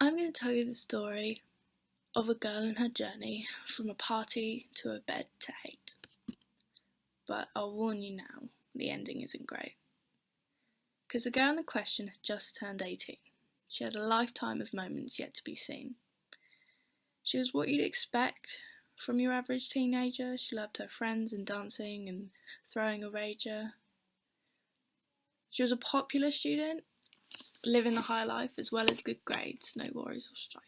I'm going to tell you the story of a girl and her journey from a party to a bed to hate. But I'll warn you now, the ending isn't great. Because the girl in question had just turned 18. She had a lifetime of moments yet to be seen. She was what you'd expect from your average teenager. She loved her friends and dancing and throwing a rager. She was a popular student, living the high life as well as good grades, no worries or strife.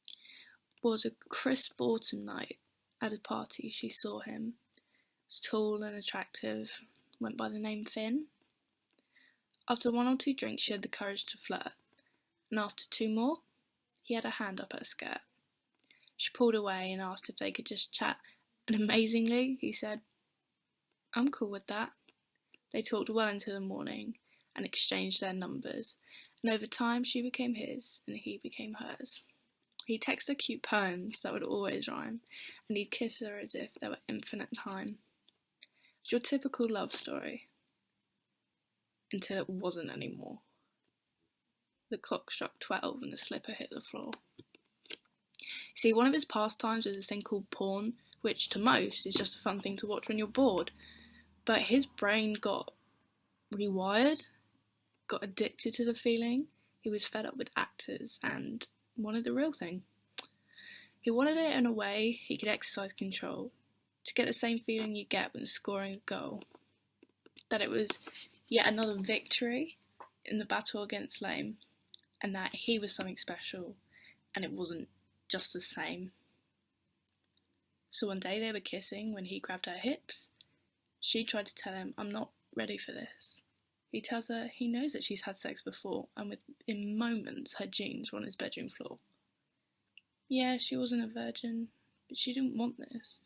It was a crisp autumn night. At a party she saw him. He was tall and attractive, went by the name Finn. After one or two drinks she had the courage to flirt, and after two more, he had a hand up her skirt. She pulled away and asked if they could just chat, and amazingly, he said, "I'm cool with that." They talked well into the morning and exchanged their numbers, and over time she became his and he became hers. He'd text her cute poems that would always rhyme, and he'd kiss her as if there were infinite time. It's your typical love story. Until it wasn't anymore. The clock struck 12 and the slipper hit the floor. You see, one of his pastimes was this thing called porn, which to most is just a fun thing to watch when you're bored. But his brain got rewired, got addicted to the feeling. He was fed up with actors and wanted the real thing. He wanted it in a way he could exercise control, to get the same feeling you get when scoring a goal. That it was yet another victory in the battle against lame, and that he was something special, and it wasn't just the same. So one day they were kissing when he grabbed her hips. She tried to tell him, "I'm not ready for this." He tells her he knows that she's had sex before, and within moments her jeans were on his bedroom floor. Yeah, she wasn't a virgin, but she didn't want this.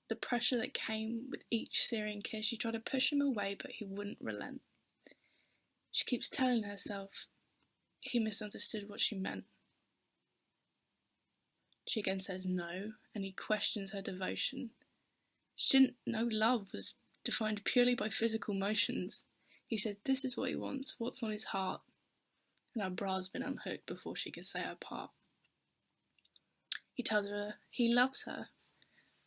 The pressure that came with each searing kiss, she tried to push him away, but he wouldn't relent. She keeps telling herself he misunderstood what she meant. She again says no, and he questions her devotion. She didn't know love was defined purely by physical motions. He said this is what he wants, what's on his heart, and her bra's been unhooked before she can say her part. He tells her he loves her,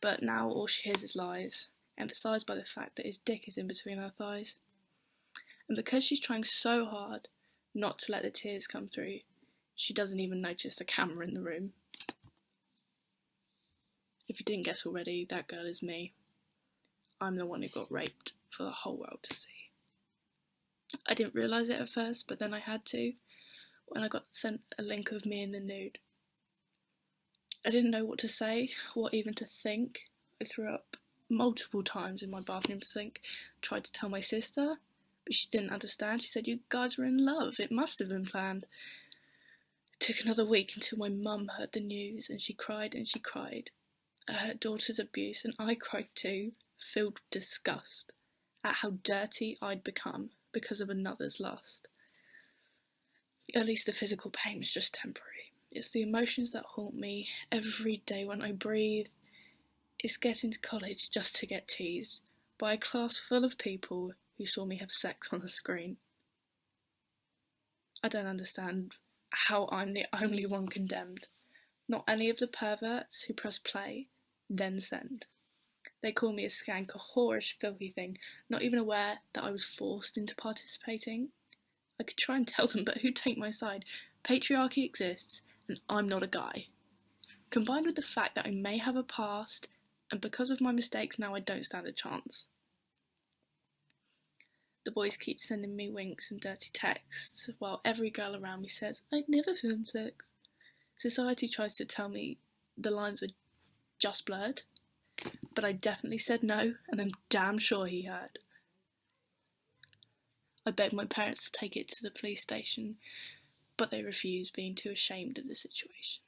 but now all she hears is lies, emphasised by the fact that his dick is in between her thighs. And because she's trying so hard not to let the tears come through, she doesn't even notice the camera in the room. If you didn't guess already, that girl is me. I'm the one who got raped for the whole world to see. I didn't realise it at first, but then I had to, when I got sent a link of me in the nude. I didn't know what to say, what even to think. I threw up multiple times in my bathroom sink, tried to tell my sister, but she didn't understand. She said, "You guys were in love, it must have been planned." It took another week until my mum heard the news, and she cried and she cried at her daughter's abuse, and I cried too, filled with disgust at how dirty I'd become because of another's lust. At least the physical pain was just temporary. It's the emotions that haunt me every day when I breathe. It's getting to college just to get teased by a class full of people who saw me have sex on a screen. I don't understand how I'm the only one condemned. Not any of the perverts who press play, then send. They call me a skank, a whorish, filthy thing, not even aware that I was forced into participating. I could try and tell them, but who'd take my side? Patriarchy exists, and I'm not a guy. Combined with the fact that I may have a past, and because of my mistakes now I don't stand a chance. The boys keep sending me winks and dirty texts, while every girl around me says, "I'd never film sex." Society tries to tell me the lines were just blurred, but I definitely said no, and I'm damn sure he heard. I begged my parents to take it to the police station, but they refused, being too ashamed of the situation.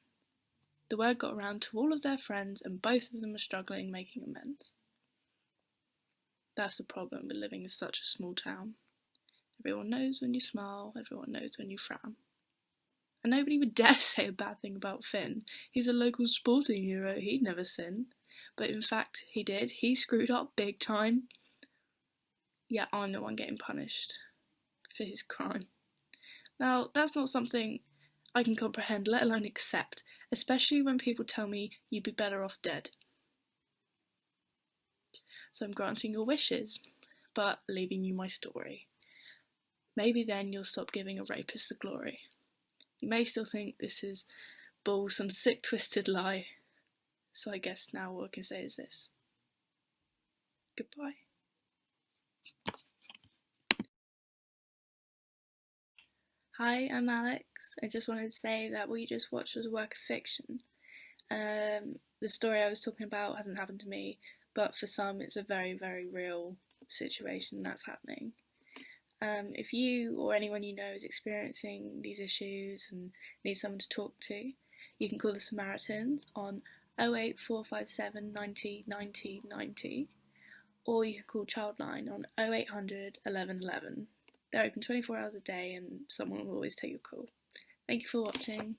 The word got around to all of their friends, and both of them are struggling making amends. That's the problem with living in such a small town. Everyone knows when you smile, everyone knows when you frown. And nobody would dare say a bad thing about Finn. He's a local sporting hero, he'd never sin. But in fact, he did. He screwed up big time. Yet I'm the one getting punished for his crime. Now, that's not something I can comprehend, let alone accept, especially when people tell me you'd be better off dead. So I'm granting your wishes, but leaving you my story. Maybe then you'll stop giving a rapist the glory. You may still think this is bull, some sick twisted lie. So I guess now all I can say is this. Goodbye. Hi, I'm Alex. I just wanted to say that what you just watched was a work of fiction. The story I was talking about hasn't happened to me, but for some it's a very, very real situation that's happening. If you or anyone you know is experiencing these issues and needs someone to talk to, you can call the Samaritans on 08457 90 90 90, or you can call Childline on 0800 11 11. They're open 24 hours a day and someone will always take your call. Thank you for watching.